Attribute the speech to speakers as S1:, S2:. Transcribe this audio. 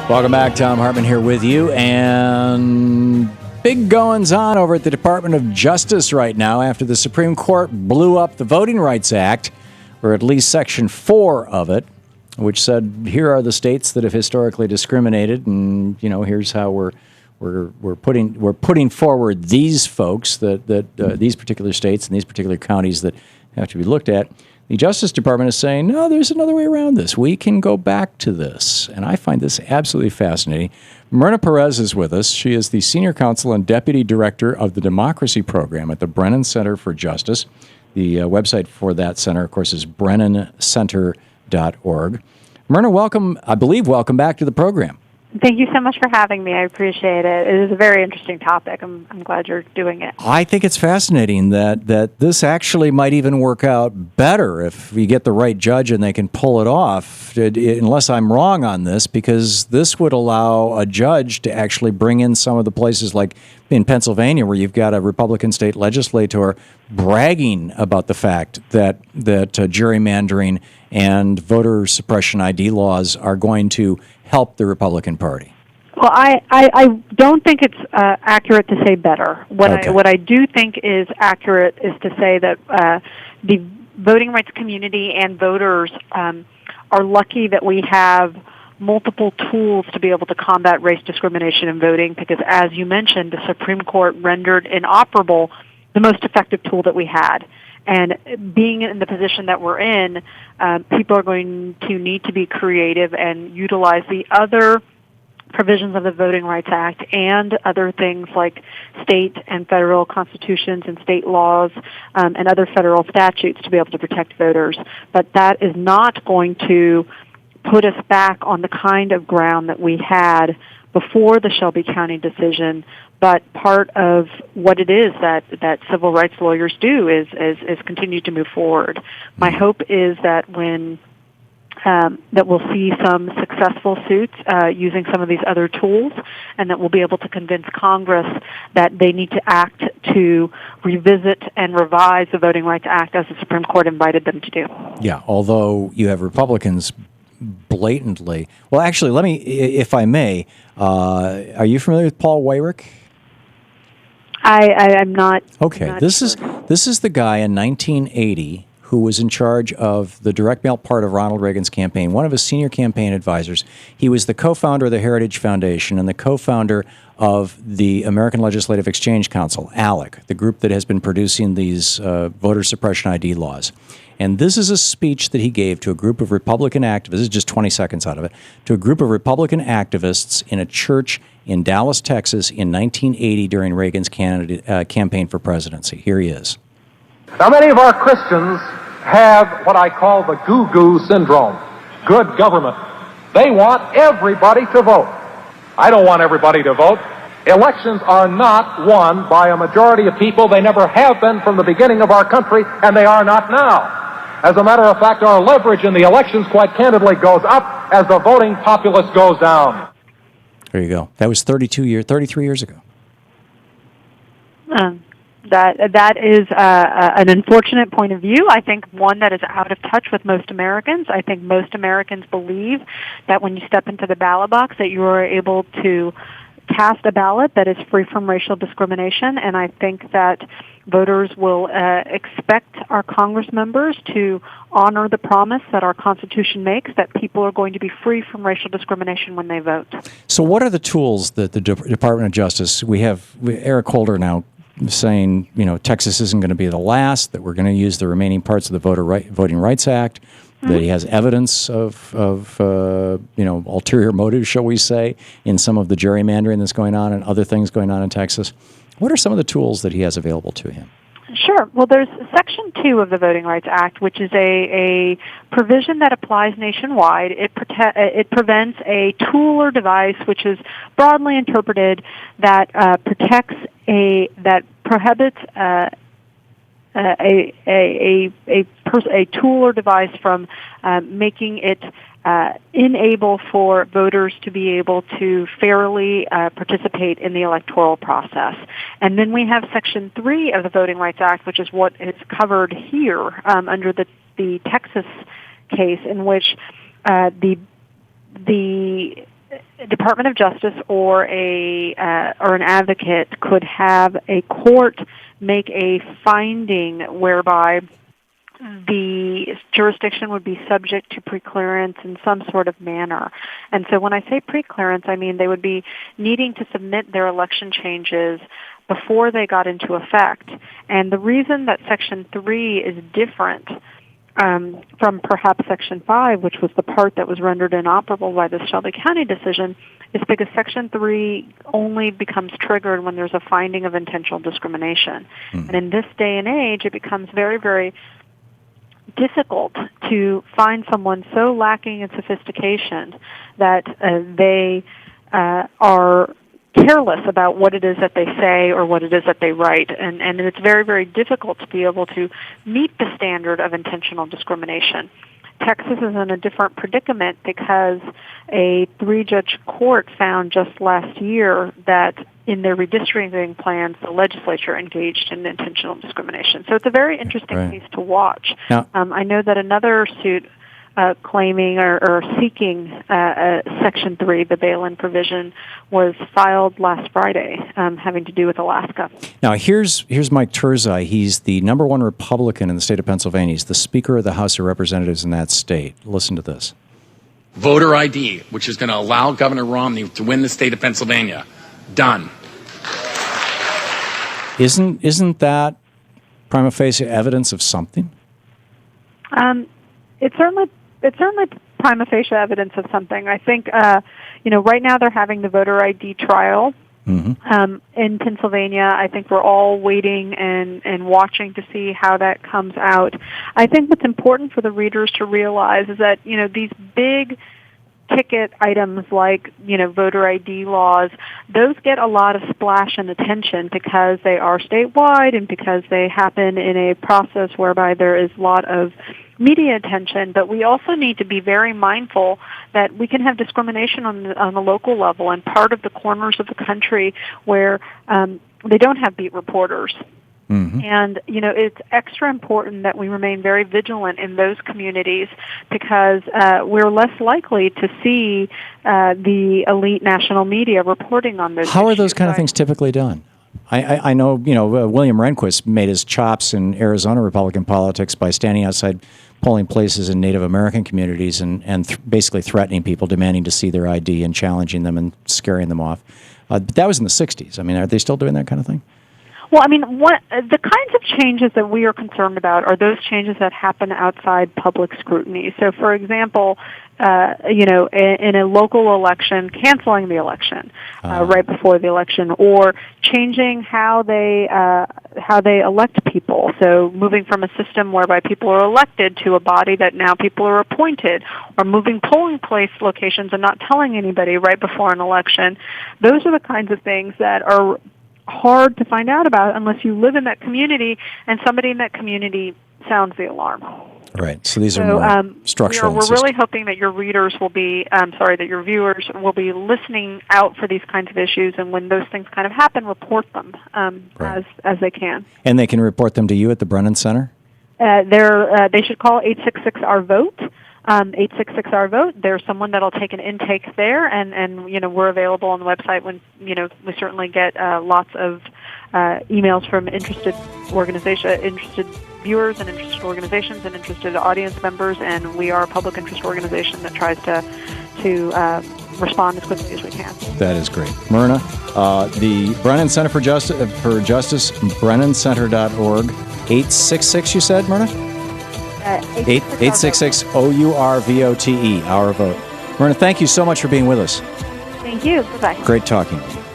S1: Welcome back. Thom Hartmann here with you. And big goings on over at the Department of Justice right now after the Supreme Court blew up the Voting Rights Act, or at least Section 4 of it, which said, here are the states that have historically discriminated, and, you know, here's how we're putting forward these folks, these particular states and these particular counties that have to be looked at. The Justice Department is saying, no, there's another way around this. We can go back to this. And I find this absolutely fascinating. Myrna Perez is with us. She is the Senior Counsel and Deputy Director of the Democracy Program at the Brennan Center for Justice. The website for that center, of course, is brennancenter.org. Myrna, welcome back to the program.
S2: Thank you so much for having me. I appreciate it. It is a very interesting topic. I'm glad you're doing it.
S1: I think it's fascinating that this actually might even work out better if we get the right judge and they can pull it off, unless I'm wrong on this, because this would allow a judge to actually bring in some of the places like in Pennsylvania where you've got a Republican state legislator bragging about the fact that gerrymandering and voter suppression ID laws are going to help the Republican Party.
S2: Well, I don't think it's accurate to say better. What I do think is accurate is to say that the voting rights community and voters are lucky that we have multiple tools to be able to combat race discrimination in voting, because, as you mentioned, the Supreme Court rendered inoperable the most effective tool that we had. And being in the position that we're in, people are going to need to be creative and utilize the other provisions of the Voting Rights Act and other things like state and federal constitutions and state laws and other federal statutes to be able to protect voters. But that is not going to put us back on the kind of ground that we had before the Shelby County decision. But part of what it is that civil rights lawyers do is continue to move forward. My hope is that that we'll see some successful suits using some of these other tools, and that we'll be able to convince Congress that they need to act to revisit and revise the Voting Rights Act as the Supreme Court invited them to do.
S1: Yeah, although you have Republicans blatantly. Well, actually, let me, if I may, are you familiar with Paul Weyrich?
S2: I'm not.
S1: Okay,
S2: not
S1: this
S2: sure.
S1: is the guy in 1980 who was in charge of the direct mail part of Ronald Reagan's campaign, one of his senior campaign advisors. He was the co-founder of the Heritage Foundation and the co-founder of the American Legislative Exchange Council, ALEC, the group that has been producing these voter suppression ID laws. And this is a speech that he gave to a group of Republican activists, this is just 20 seconds out of it, to a group of Republican activists in a church in Dallas, Texas in 1980 during Reagan's campaign for presidency. Here he is.
S3: Now, many of our Christians have what I call the goo-goo syndrome, good government. They want everybody to vote. I don't want everybody to vote. Elections are not won by a majority of people. They never have been from the beginning of our country, and they are not now. As a matter of fact, our leverage in the elections, quite candidly, goes up as the voting populace goes down.
S1: There you go. That was 33 years ago.
S2: That is an unfortunate point of view. I think one that is out of touch with most Americans. I think most Americans believe that when you step into the ballot box that you are able to cast a ballot that is free from racial discrimination, and I think that voters will expect our Congress members to honor the promise that our Constitution makes, that people are going to be free from racial discrimination when they vote.
S1: So what are the tools that the Department of Justice, we have Eric Holder now saying, you know, Texas isn't going to be the last, that we're going to use the remaining parts of the Voting Rights Act, that he has evidence of ulterior motives, shall we say, in some of the gerrymandering that's going on and other things going on in Texas. What are some of the tools that he has available to him?
S2: Sure. Well, there's Section 2 of the Voting Rights Act, which is a provision that applies nationwide. It prevents a tool or device, which is broadly interpreted, that prohibits a tool or device from making it enable for voters to be able to fairly participate in the electoral process. And then we have Section 3 of the Voting Rights Act, which is what is covered here under the Texas case, in which the Department of Justice or an advocate could have a court make a finding whereby the jurisdiction would be subject to preclearance in some sort of manner. And so when I say preclearance, I mean they would be needing to submit their election changes before they got into effect. And the reason that Section 3 is different from perhaps Section 5, which was the part that was rendered inoperable by the Shelby County decision, is because Section 3 only becomes triggered when there's a finding of intentional discrimination. And in this day and age, it becomes very, very difficult to find someone so lacking in sophistication that they are careless about what it is that they say or what it is that they write. And it's very, very difficult to be able to meet the standard of intentional discrimination. Texas is in a different predicament because a 3-judge court found just last year that in their redistricting plans, the legislature engaged in intentional discrimination. So it's a very interesting case to watch.
S1: Now,
S2: I know that another suit claiming or seeking Section 3, the bail-in provision, was filed last Friday, having to do with Alaska.
S1: Now, here's Mike Turzai. He's the #1 Republican in the state of Pennsylvania. He's the Speaker of the House of Representatives in that state. Listen to this.
S4: Voter ID, which is going to allow Governor Romney to win the state of Pennsylvania. Done.
S1: Isn't that prima facie evidence of something?
S2: It's certainly prima facie evidence of something. I think, right now they're having the voter ID trial in Pennsylvania. I think we're all waiting and watching to see how that comes out. I think what's important for the readers to realize is that, these big ticket items like, voter ID laws, those get a lot of splash and attention because they are statewide and because they happen in a process whereby there is a lot of media attention, but we also need to be very mindful that we can have discrimination on the local level and part of the corners of the country where they don't have beat reporters. And, it's extra important that we remain very vigilant in those communities because we're less likely to see the elite national media reporting on those issues.
S1: How are those kind of things typically done? I know, William Rehnquist made his chops in Arizona Republican politics by standing outside polling places in Native American communities and basically threatening people, demanding to see their ID and challenging them and scaring them off. But that was in the 60s. I mean, are they still doing that kind of thing?
S2: Well, the kinds of changes that we are concerned about are those changes that happen outside public scrutiny. So, for example, in a local election, canceling the election right before the election, or changing how they elect people. So, moving from a system whereby people are elected to a body that now people are appointed, or moving polling place locations and not telling anybody right before an election. Those are the kinds of things that are hard to find out about unless you live in that community and somebody in that community sounds the alarm.
S1: Right. So these are more structural.
S2: We're really hoping that your readers will be, that your viewers will be listening out for these kinds of issues, and when those things kind of happen, report them as they can.
S1: And they can report them to you at the Brennan Center?
S2: They should call 866-OUR-VOTE. 866-OUR-VOTE. There's someone that'll take an intake there, and we're available on the website when we certainly get lots of emails from interested viewers and interested organizations and interested audience members, and we are a public interest organization that tries to respond as quickly as we can.
S1: That is great. Myrna, the Brennan Center for Justice, BrennanCenter.org, 866, you said, Myrna? 866 OURVOTE, Our Vote. Myrna, thank you so much for being with us.
S2: Thank you. Bye-bye.
S1: Great talking to you.